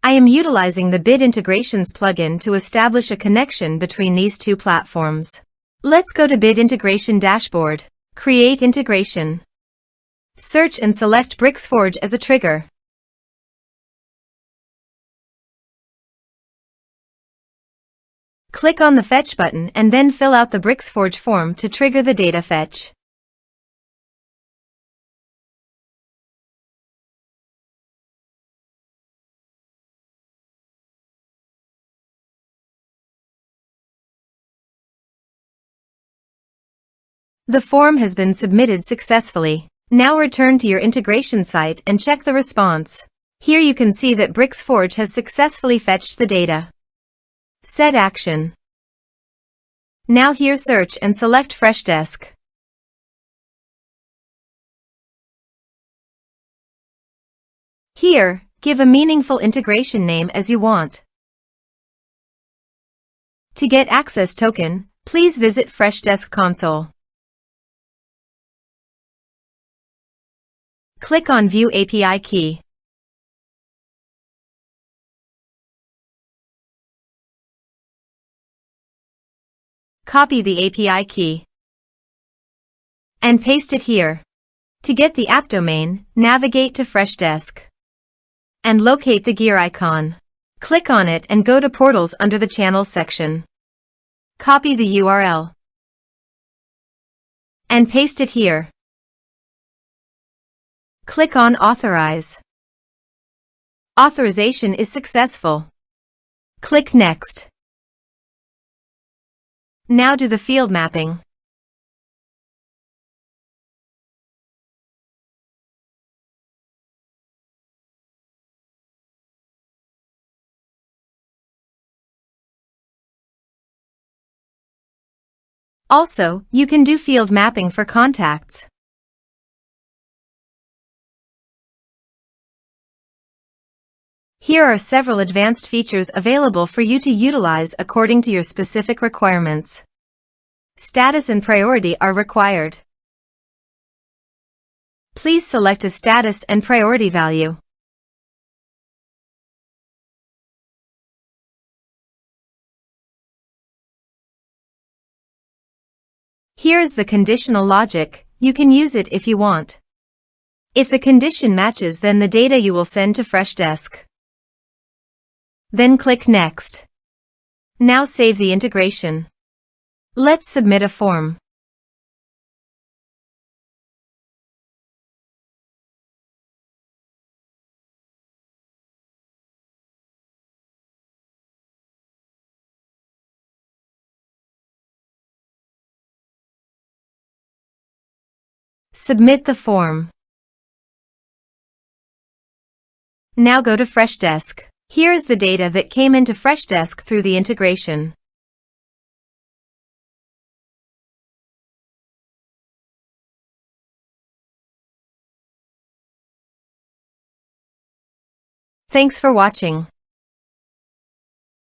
I am utilizing the Bit Integrations plugin to establish a connection between these two platforms. Let's go to Bit Integration Dashboard. Create integration. Search and select Bricksforge as a trigger. Click on the Fetch button and then fill out the Bricksforge form to trigger the data fetch. The form has been submitted successfully. Now return to your integration site and check the response. Here you can see that Bricksforge has successfully fetched the data. Set action. Now here search and select Freshdesk. Here, give a meaningful integration name as you want. To get access token, please visit Freshdesk console. Click on View API key. Copy the API key and paste it here. To get the app domain, navigate to Freshdesk and locate the gear icon. Click on it and go to Portals under the Channels section. Copy the URL and paste it here. Click on Authorize. Authorization is successful. Click Next. Now do the field mapping. Also, you can do field mapping for contacts. Here are several advanced features available for you to utilize according to your specific requirements. Status and priority are required. Please select a status and priority value. Here is the conditional logic. You can use it if you want. If the condition matches, then the data you will send to Freshdesk. Then click Next. Now save the integration. Let's submit a form. Submit the form. Now go to Freshdesk. Here is the data that came into Freshdesk through the integration. Thanks for watching.